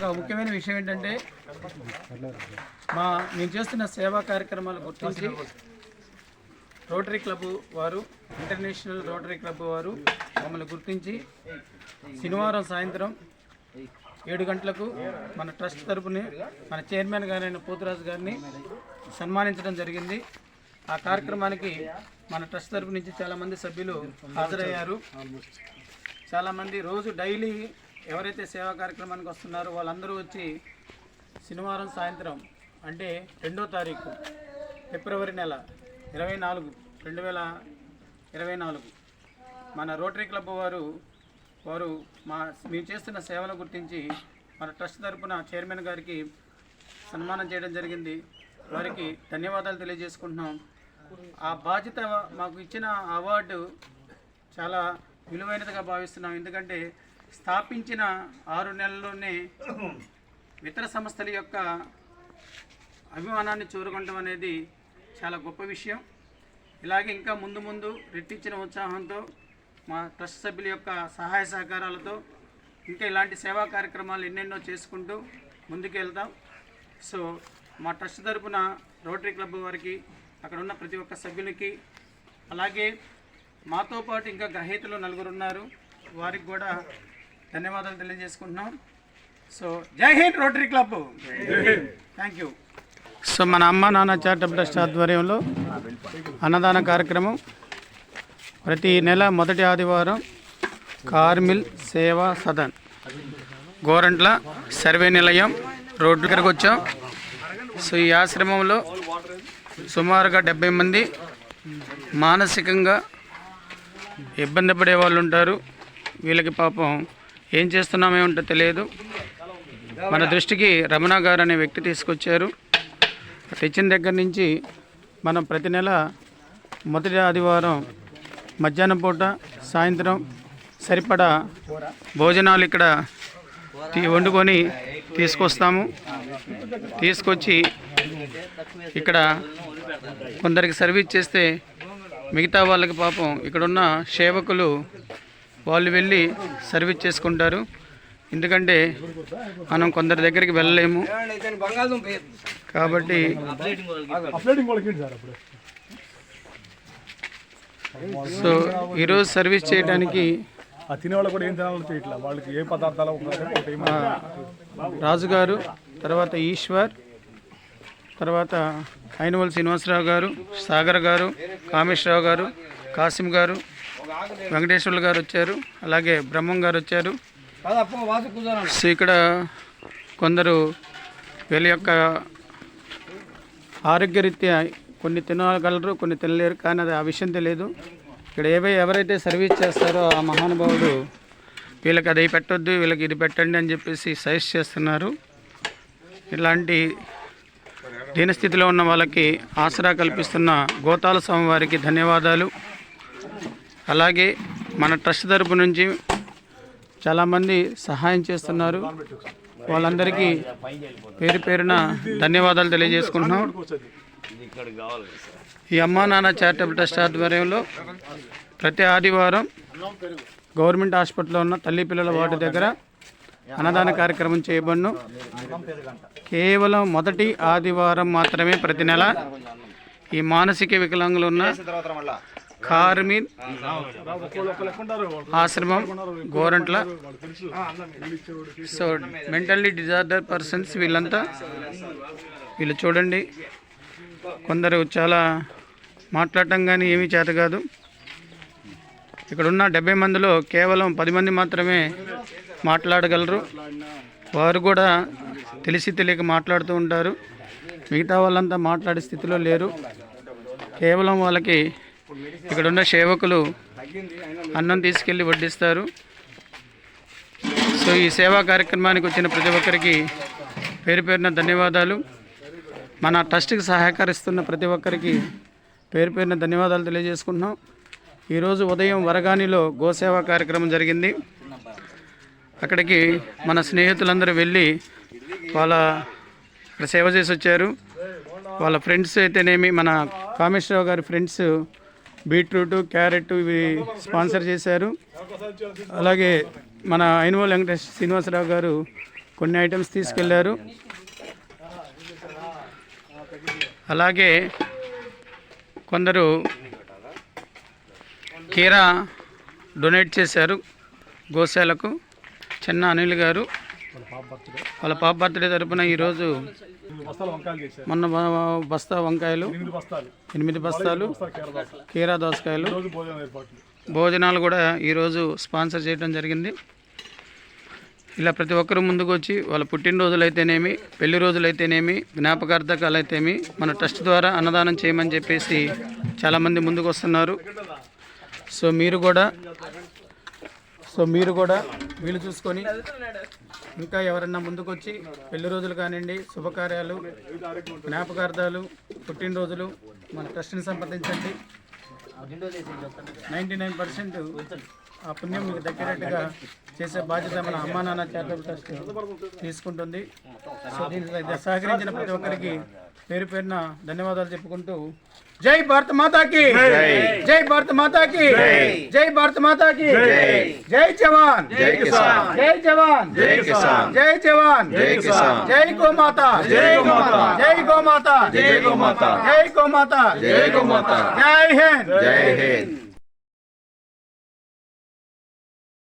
ఒక ముఖ్యమైన విషయం ఏంటంటే మేము చేస్తున్న సేవా కార్యక్రమాలు గుర్తించి రోటరీ క్లబ్ వారు, ఇంటర్నేషనల్ రోటరీ క్లబ్ వారు మమ్మల్ని గుర్తించి శనివారం సాయంత్రం 7 గంటలకు మన ట్రస్ట్ తరపుని మన చైర్మన్ గారైన పోతురాజు గారిని సన్మానించడం జరిగింది. ఆ కార్యక్రమానికి మన ట్రస్ట్ తరపు నుంచి చాలామంది సభ్యులు హాజరయ్యారు. చాలామంది రోజు డైలీ ఎవరైతే సేవా కార్యక్రమానికి వస్తున్నారో వాళ్ళందరూ వచ్చి శనివారం సాయంత్రం అంటే 2వ తారీఖు ఫిబ్రవరి నెల 24, 2024 మన రోటరీ క్లబ్ వారు మేము చేస్తున్న సేవలు గుర్తించి మన ట్రస్ట్ తరపున చైర్మన్ గారికి సన్మానం చేయడం జరిగింది. వారికి ధన్యవాదాలు తెలియజేసుకుంటున్నాం. ఆ బాధ్యత మాకు ఇచ్చిన అవార్డు చాలా విలువైనదిగా భావిస్తున్నాం. ఎందుకంటే స్థాపించిన 6 నెలల్లోనే ఇతర సంస్థల యొక్క అభిమానాన్ని చూరగొనడం అనేది చాలా గొప్ప విషయం. ఇలాగే ఇంకా ముందు రెట్టించిన ఉత్సాహంతో మా ట్రస్ట్ సభ్యుల యొక్క సహాయ సహకారాలతో ఇంకా ఇలాంటి సేవా కార్యక్రమాలు ఎన్నెన్నో చేసుకుంటూ ముందుకు వెళ్తాం. సో మా ట్రస్ట్ తరపున రోటరీ క్లబ్ వారికి, అక్కడ ఉన్న ప్రతి ఒక్క సభ్యులకి, అలాగే మాతో పాటు ఇంకా గ్రహీతలు 4 ఉన్నారు, వారికి కూడా ధన్యవాదాలు తెలియజేసుకుంటున్నాం. సో జై Hind rotary club, thank you. So మన అమ్మ నాన్న చారిటబుల్ ట్రస్ట్ ఆధ్వర్యంలో అన్నదాన కార్యక్రమం ప్రతి నెల మొదటి ఆదివారం కార్మిల్ సేవా సదన్ గోరంట్ల సర్వే నిలయం రోడ్డు దగ్గరకు వచ్చాం. సో ఈ ఆశ్రమంలో సుమారుగా 70 మంది మానసికంగా ఇబ్బంది పడే వాళ్ళు ఉంటారు. వీళ్ళకి పాపం ఏం చేస్తున్నామేమిటో తెలియదు. మన దృష్టికి రమణ గారు అనే వ్యక్తి తీసుకొచ్చారు. తెచ్చిన దగ్గర నుంచి మనం ప్రతి నెల మొదటి ఆదివారం మధ్యాహ్నం పూట, సాయంత్రం సరిపడా భోజనాలు ఇక్కడ వండుకొని తీసుకొస్తాము. తీసుకొచ్చి ఇక్కడ కొందరికి సర్వీస్ చేస్తే మిగతా వాళ్ళకి పాపం ఇక్కడున్న సేవకులు వాళ్ళు వెళ్ళి సర్వీస్ చేసుకుంటారు. ఎందుకంటే మనం కొందరి దగ్గరికి వెళ్ళలేము కాబట్టి సో ఈరోజు సర్వీస్ చేయడానికి రాజుగారు, తర్వాత ఈశ్వర్, తర్వాత ఐనవల్ శ్రీనివాసరావు గారు, సాగర్ గారు, కామేశ్వరరావు గారు, కాసిం గారు, వెంకటేశ్వర్లు గారు వచ్చారు, అలాగే బ్రహ్మం గారు వచ్చారు. సో ఇక్కడ కొందరు వీళ్ళ యొక్క ఆరోగ్యరీత్యా కొన్ని తినగలరు, కొన్ని తినలేరు. కానీ అది ఆ విషయం తెలియదు. ఇక్కడ ఎవరైతే సర్వీస్ చేస్తారో ఆ మహానుభావుడు వీళ్ళకి అది పెట్టొద్దు, వీళ్ళకి ఇది పెట్టండి అని చెప్పేసి సజెస్ట్ చేస్తున్నారు. ఇలాంటి దీనస్థితిలో ఉన్న వాళ్ళకి ఆసరా కల్పిస్తున్న గోతాల స్వామి వారికి ధన్యవాదాలు. అలాగే మన ట్రస్ట్ తరపు నుంచి చాలామంది సహాయం చేస్తున్నారు. వాళ్ళందరికీ పేరు పేరున ధన్యవాదాలు తెలియజేసుకుంటున్నాం. ఈ అమ్మా నాన్న చారిటబుల్ ట్రస్ట్ ఆధ్వర్యంలో ప్రతి ఆదివారం గవర్నమెంట్ హాస్పిటల్లో ఉన్న తల్లి పిల్లల వార్డు దగ్గర అన్నదాన కార్యక్రమం చేయబడును. కేవలం మొదటి ఆదివారం మాత్రమే ప్రతి నెల ఈ మానసిక వికలాంగులు ఉన్న కార్మిల్ ఆశ్రమం Gorantla, so mentally disorder persons వీళ్ళు చూడండి, కొందరు చాలా మాట్లాడటం కానీ ఏమీ చేత కాదు. ఇక్కడున్న 70 మందిలో కేవలం 10 మంది మాత్రమే మాట్లాడగలరు. వారు కూడా తెలిసి తెలియక మాట్లాడుతూ ఉంటారు. మిగతా వాళ్ళంతా మాట్లాడే స్థితిలో లేరు. కేవలం వాళ్ళకి ఇక్కడున్న సేవకులు అన్నం తీసుకెళ్ళి వడ్డిస్తారు. సో ఈ సేవా కార్యక్రమానికి వచ్చిన ప్రతి ఒక్కరికి పేరు పేరున ధన్యవాదాలు. మన ట్రస్ట్కి సహకరిస్తున్న ప్రతి ఒక్కరికి పేరు పేరున ధన్యవాదాలు తెలియజేసుకుంటున్నాం. ఈరోజు ఉదయం వరగానిలో గోసేవా కార్యక్రమం జరిగింది. అక్కడికి మన స్నేహితులందరూ వెళ్ళి అక్కడ సేవ చేసి వచ్చారు. వాళ్ళ ఫ్రెండ్స్ అయితేనేమి, మన కామేశ్వరరావు గారి ఫ్రెండ్స్ బీట్రూట్, క్యారెట్ ఇవి స్పాన్సర్ చేశారు. అలాగే మన ఐనవల్ వెంకటేశ్వర శ్రీనివాసరావు గారు కొన్ని ఐటమ్స్ తీసుకెళ్లారు. అలాగే కొందరు కీరా డొనేట్ చేశారు గోశాలకు. చెన్న అనిల్ గారు వాళ్ళ పాప బర్త్డే తరపున ఈరోజు మొన్న బస్తా వంకాయలు, 8 బస్తాలు కీరా దోసకాయలు, భోజనాలు కూడా ఈరోజు స్పాన్సర్ చేయడం జరిగింది. ఇలా ప్రతి ఒక్కరూ ముందుకు వచ్చి వాళ్ళ పుట్టినరోజులు అయితేనేమి, పెళ్లి రోజులు అయితేనేమి, జ్ఞాపకార్థకాలు అయితేమి మన ట్రస్ట్ ద్వారా అన్నదానం చేయమని చెప్పేసి చాలామంది ముందుకు వస్తున్నారు. సో మీరు కూడా వీలు చూసుకొని ఇంకా ఎవరన్నా ముందుకు వచ్చి పెళ్లి రోజులు కానివ్వండి, శుభకార్యాలు, జ్ఞాపకార్థాలు, పుట్టినరోజులు మన ట్రస్ట్ని సంప్రదించండి. 99% ఆ పుణ్యం మీకు దగ్గరట్టుగా చేసే బాధ్యత మన అమ్మా నాన్న చారిటబుల్ ట్రస్ట్ తీసుకుంటుంది. సో దీనికి సహకరించిన ప్రతి ఒక్కరికి పేరు పేరున ధన్యవాదాలు చెప్పుకుంటూ జై భారత మాతాకి, జై భారత మాతాకి, జై భారత మాతాకి, జై జవాన్, జై కిసాన్, జై జవాన్, జై కిసాన్, జై జవాన్, జై కిసాన్, జై గోమాత, జై గోమాత, జై గోమాత, జై గోమాత, జై గోమాత, జై గోమాత, జై హింద్, జై హింద్.